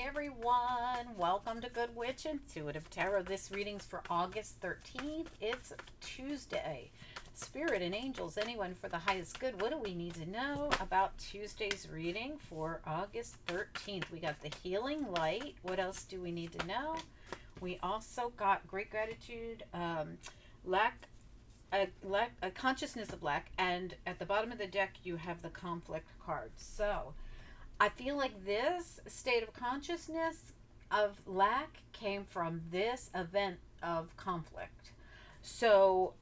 Hey everyone, welcome to Good Witch Intuitive Tarot. This reading's for August 13th. It's Tuesday. Spirit and angels, anyone for the highest good. What do we need to know about Tuesday's reading for August 13th? We got the healing light. What else do we need to know? We also got great gratitude, a consciousness of lack, and at the bottom of the deck you have the conflict card. So I feel like this state of consciousness of lack came from this event of conflict. So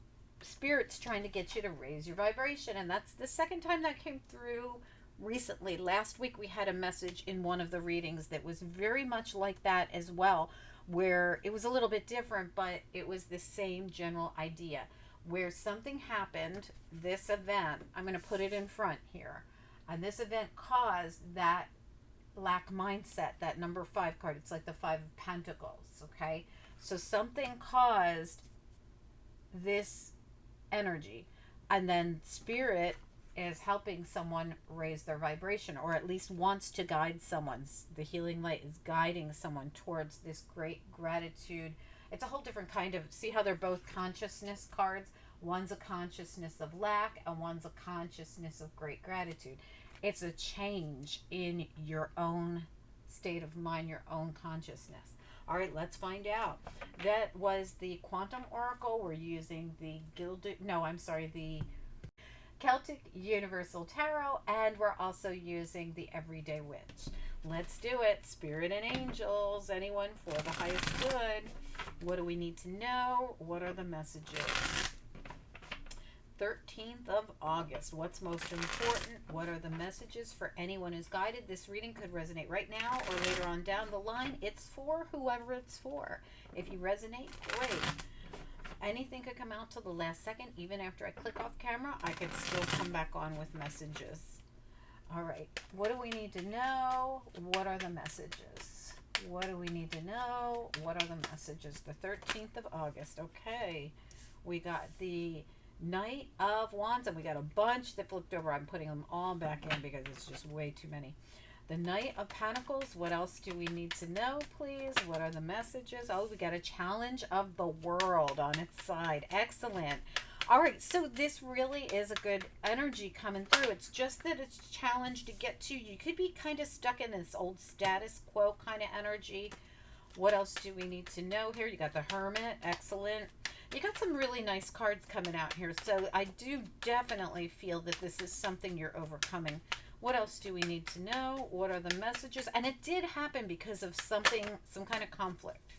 Spirit's trying to get you to raise your vibration, and that's the second time that came through recently. Last week we had a message in one of the readings that was very much like that as well, where it was a little bit different, but it was the same general idea. Where something happened, this event, I'm going to put it in front here, and this event caused that lack mindset, that number 5 card. It's like the 5 of Pentacles, okay? So something caused this energy, and then Spirit is helping someone raise their vibration, or at least wants to guide someone. The healing light is guiding someone towards this great gratitude. It's a whole different kind of, see how they're both consciousness cards? One's a consciousness of lack and one's a consciousness of great gratitude. It's a change in your own state of mind, your own consciousness. All right, let's find out. That was the Quantum Oracle. We're using the the Celtic Universal Tarot, and we're also using the Everyday Witch. Let's do it. Spirit and angels, anyone for the highest good. What do we need to know? What are the messages? 13th of August. What's most important? What are the messages for anyone who's guided? This reading could resonate right now or later on down the line. It's for whoever it's for. If you resonate, great. Anything could come out till the last second. Even after I click off camera, I could still come back on with messages. All right. What do we need to know? What are the messages? What do we need to know? What are the messages? The 13th of August. Okay. We got the Knight of Wands, and we got a bunch that flipped over. I'm putting them all back in because it's just way too many. The Knight of Pentacles. What else do we need to know, please? What are the messages? Oh, we got a challenge of the world on its side. Excellent. All right, so this really is a good energy coming through. It's just that it's a challenge to get to. You could be kind of stuck in this old status quo kind of energy. What else do we need to know here? You got the Hermit. Excellent. You got some really nice cards coming out here. So I do definitely feel that this is something you're overcoming. What else do we need to know? What are the messages? And it did happen because of something, some kind of conflict.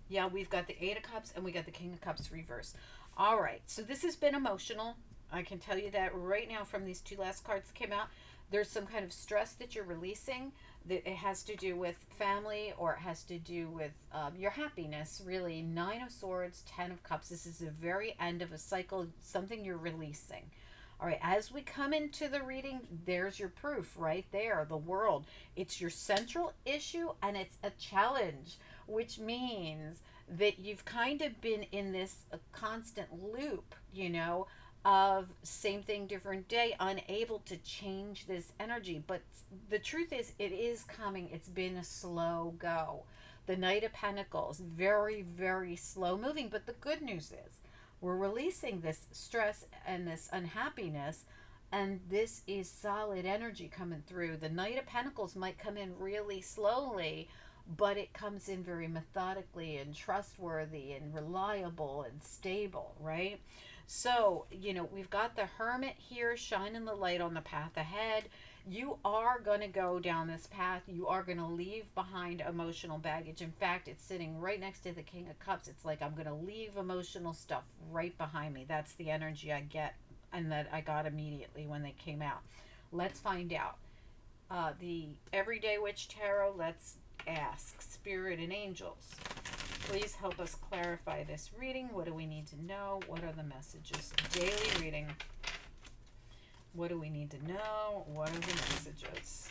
Yeah, we've got the 8 of Cups and we got the King of Cups reverse. All right, so this has been emotional. I can tell you that right now from these 2 last cards that came out. There's some kind of stress that you're releasing, that it has to do with family, or it has to do with your happiness, really. 9 of Swords, 10 of Cups. This is the very end of a cycle, something you're releasing. All right, as we come into the reading, there's your proof right there, the world. It's your central issue, and it's a challenge, which means that you've kind of been in this constant loop, you know, of same thing, different day, unable to change this energy. But the truth is, it is coming. It's been a slow go. The Knight of Pentacles, very, very slow moving. But the good news is, we're releasing this stress and this unhappiness, and this is solid energy coming through. The Knight of Pentacles might come in really slowly, but it comes in very methodically and trustworthy and reliable and stable, right? So, you know, we've got the Hermit here shining the light on the path ahead. You are going to go down this path. You are going to leave behind emotional baggage. In fact, it's sitting right next to the King of Cups. It's like, I'm going to leave emotional stuff right behind me. That's the energy I get, and that I got immediately when they came out. Let's find out. The Everyday Witch Tarot, let's ask Spirit and angels. Please help us clarify this reading. What do we need to know? What are the messages? Daily reading. What do we need to know? What are the messages?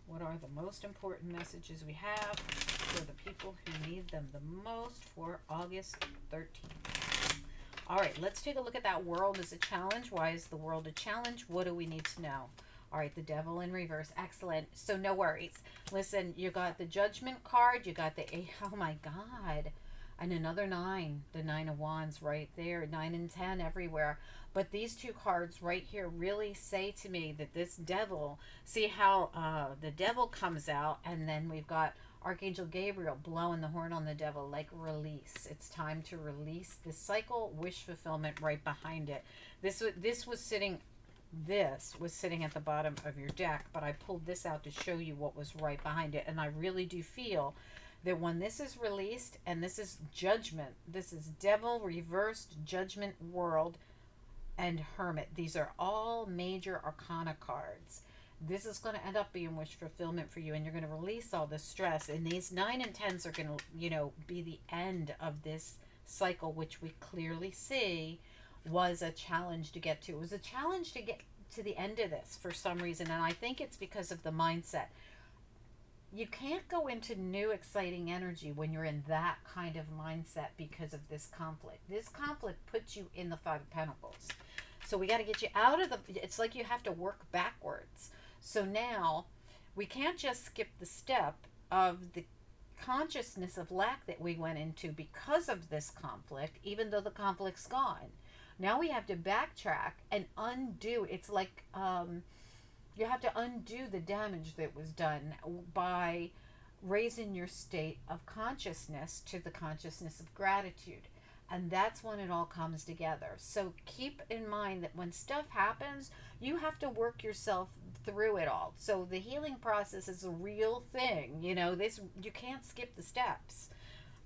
What are the most important messages we have for the people who need them the most for August 13th? All right, let's take a look at that world as a challenge. Why is the world a challenge? What do we need to know? All right, the devil in reverse. Excellent. So no worries. Listen, you got the judgment card. You got the eight. Oh my God. And another nine. The nine of wands right there. 9 and 10 everywhere. But these two cards right here really say to me that this devil, see how the devil comes out, and then we've got Archangel Gabriel blowing the horn on the devil, like release. It's time to release this cycle, wish fulfillment right behind it. This was sitting at the bottom of your deck, but I pulled this out to show you what was right behind it. And I really do feel that when this is released, and this is judgment, this is devil, reversed, judgment, world, and hermit. These are all major arcana cards. This is going to end up being wish fulfillment for you, and you're going to release all the stress. And these 9 and 10s are going to, be the end of this cycle, which we clearly see was a challenge to get to. It was a challenge to get to the end of this for some reason, and I think it's because of the mindset. You can't go into new exciting energy when you're in that kind of mindset because of this conflict. This conflict puts you in the Five of Pentacles. So we got to get you out of it's like you have to work backwards. So now we can't just skip the step of the consciousness of lack that we went into because of this conflict, even though the conflict's gone. Now we have to backtrack and undo. It's like you have to undo the damage that was done by raising your state of consciousness to the consciousness of gratitude. And that's when it all comes together. So keep in mind that when stuff happens, you have to work yourself through it all. So the healing process is a real thing. You can't skip the steps.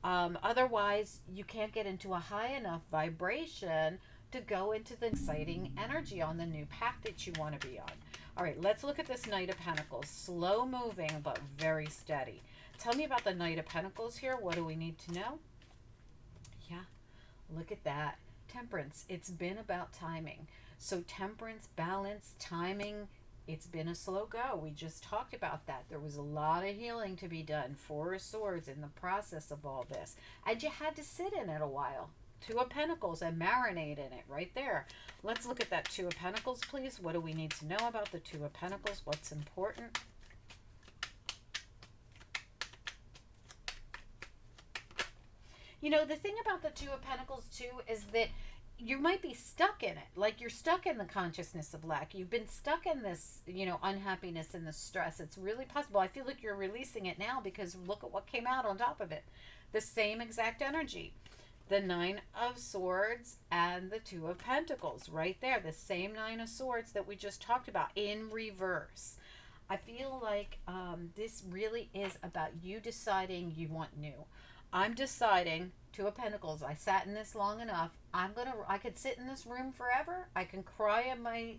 Otherwise, you can't get into a high enough vibration to go into the exciting energy on the new path that you want to be on. All right, let's look at this Knight of Pentacles. Slow moving, but very steady. Tell me about the Knight of Pentacles here. What do we need to know? Yeah, look at that. Temperance. It's been about timing. So temperance, balance, timing. It's been a slow go. We just talked about that. There was a lot of healing to be done. Four of Swords in the process of all this. And you had to sit in it a while. Two of Pentacles and marinate in it right there. Let's look at that Two of Pentacles, please. What do we need to know about the Two of Pentacles? What's important? The thing about the Two of Pentacles, too, is that you might be stuck in it. Like you're stuck in the consciousness of lack. You've been stuck in this, unhappiness and the stress. It's really possible. I feel like you're releasing it now because look at what came out on top of it. The same exact energy. The Nine of Swords and the Two of Pentacles right there. The same Nine of Swords that we just talked about in reverse. I feel like this really is about you deciding you want new. I'm deciding, Two of Pentacles, I sat in this long enough. I could sit in this room forever. I can cry in my,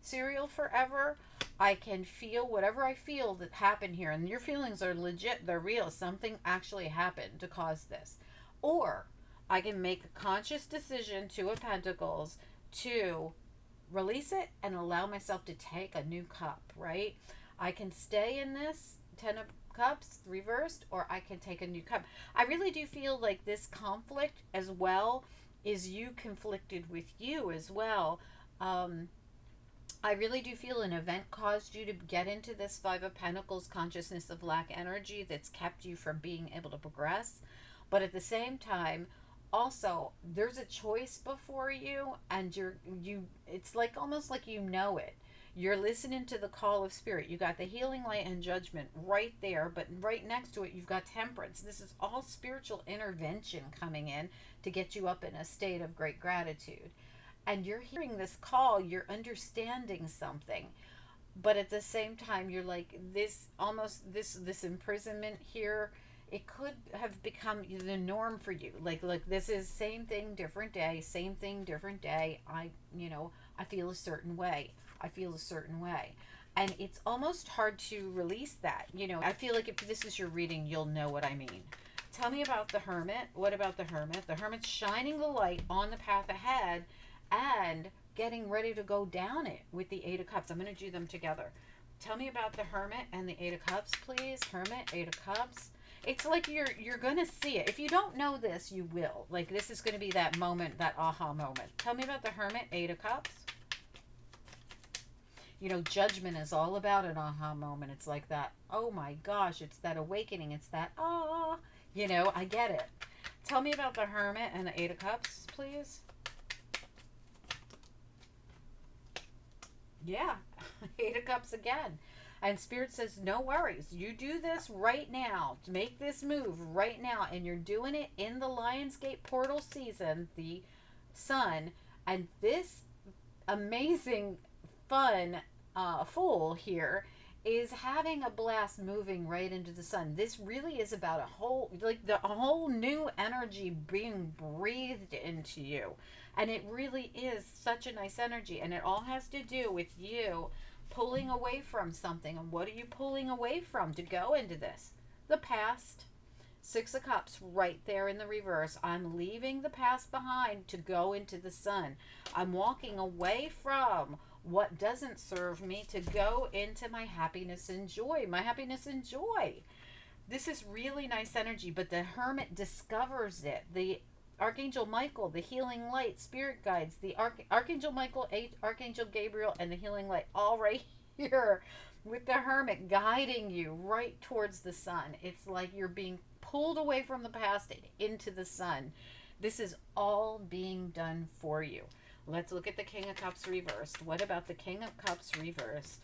cereal forever. I can feel whatever I feel that happened here. And your feelings are legit. They're real. Something actually happened to cause this. Or I can make a conscious decision, Two of Pentacles, to release it and allow myself to take a new cup, right? I can stay in this Ten of Cups reversed, or I can take a new cup. I really do feel like this conflict as well is you conflicted with you as well. I really do feel an event caused you to get into this Five of Pentacles consciousness of lack energy that's kept you from being able to progress. But at the same time, also, there's a choice before you, and it's like almost like it. You're listening to the call of spirit. You got the healing light and judgment right there, but right next to it, you've got temperance. This is all spiritual intervention coming in to get you up in a state of great gratitude. And you're hearing this call, you're understanding something. But at the same time, you're like this imprisonment here, it could have become the norm for you. Like this is same thing, different day, same thing, different day. I feel a certain way. And it's almost hard to release that. I feel like if this is your reading, you'll know what I mean. Tell me about the Hermit. What about the Hermit? The Hermit's shining the light on the path ahead and getting ready to go down it with the Eight of Cups. I'm going to do them together. Tell me about the Hermit and the Eight of Cups, please. Hermit, Eight of Cups. It's like you're going to see it. If you don't know this, you will. Like this is going to be that moment, that aha moment. Tell me about the Hermit, Eight of Cups. Judgment is all about an aha moment. It's like that, oh my gosh, it's that awakening. It's that, I get it. Tell me about the Hermit and the Eight of Cups, please. Yeah, Eight of Cups again. And Spirit says, no worries. You do this right now. Make this move right now. And you're doing it in the Lionsgate portal season, the sun. And this amazing, fun fool here is having a blast moving right into the sun. This really is about a whole new energy being breathed into you. And it really is such a nice energy. And it all has to do with you pulling away from something. And what are you pulling away from to go into this? The past. Six of Cups right there in the reverse. I'm leaving the past behind to go into the sun. I'm walking away from what doesn't serve me to go into my happiness and joy. My happiness and joy. This is really nice energy, but the Hermit discovers it. The Archangel Michael, the healing light, spirit guides, the Archangel Michael, Archangel Gabriel, and the healing light, all right here with the Hermit guiding you right towards the sun. It's like you're being pulled away from the past into the sun. This is all being done for you. Let's look at the King of Cups reversed. What about the King of Cups reversed?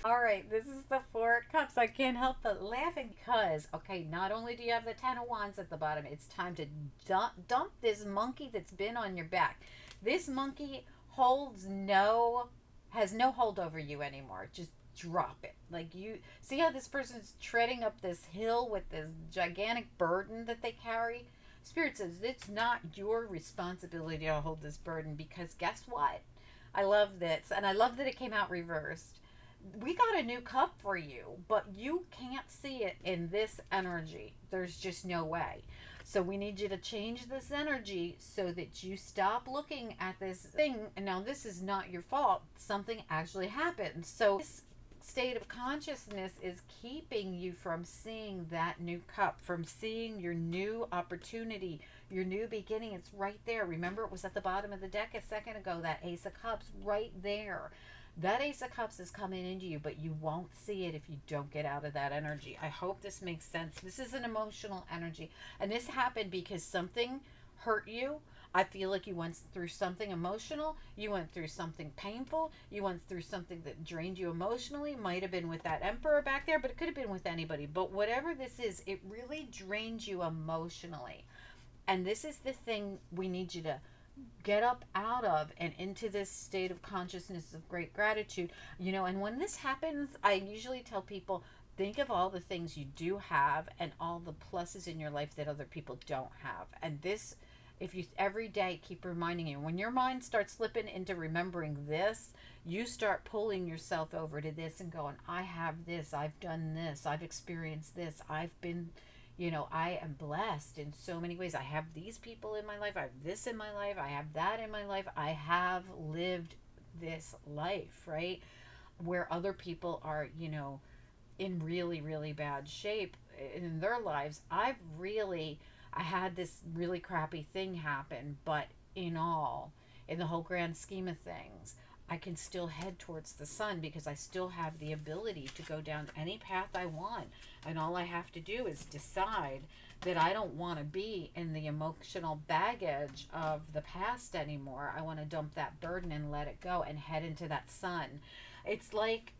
All right, this is the Four of Cups. I can't help but laughing because, okay, not only do you have the Ten of Wands at the bottom, it's time to dump this monkey that's been on your back. This monkey has no hold over you anymore. Just drop it. Like, you see how this person's treading up this hill with this gigantic burden that they carry? Spirit says it's not your responsibility to hold this burden, because guess what? I love this, and I love that it came out reversed. We got a new cup for you, but you can't see it in this energy. There's just no way. So we need you to change this energy so that you stop looking at this thing. And now this is not your fault. Something actually happened. So this state of consciousness is keeping you from seeing that new cup, from seeing your new opportunity, your new beginning. It's right there. Remember, it was at the bottom of the deck a second ago, that Ace of Cups right there. That Ace of Cups is coming into you, but you won't see it if you don't get out of that energy. I hope this makes sense. This is an emotional energy. And this happened because something hurt you. I feel like you went through something emotional. You went through something painful. You went through something that drained you emotionally. Might have been with that Emperor back there, but it could have been with anybody. But whatever this is, it really drains you emotionally. And this is the thing we need you to get up out of and into this state of consciousness of great gratitude. And when this happens, I usually tell people, think of all the things you do have and all the pluses in your life that other people don't have. And this, if you every day keep reminding you, when your mind starts slipping into remembering this, you start pulling yourself over to this and going, I have this, I've done this, I've experienced this, I've been, I am blessed in so many ways. I have these people in my life. I have this in my life. I have that in my life. I have lived this life, right? Where other people are, in really, really bad shape in their lives. I had this really crappy thing happen, but in the whole grand scheme of things, I can still head towards the sun because I still have the ability to go down any path I want. And all I have to do is decide that I don't want to be in the emotional baggage of the past anymore. I want to dump that burden and let it go and head into that sun. It's like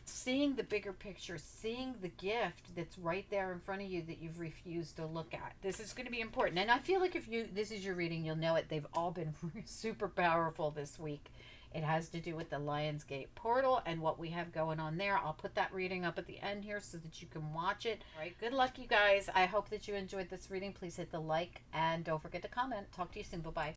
seeing the bigger picture, seeing the gift that's right there in front of you that you've refused to look at. This is going to be important. And I feel like if this is your reading, you'll know it. They've all been super powerful this week. It has to do with the Lionsgate portal and what we have going on there. I'll put that reading up at the end here so that you can watch it. All right, good luck, you guys. I hope that you enjoyed this reading. Please hit the like and don't forget to comment. Talk to you soon. Bye-bye.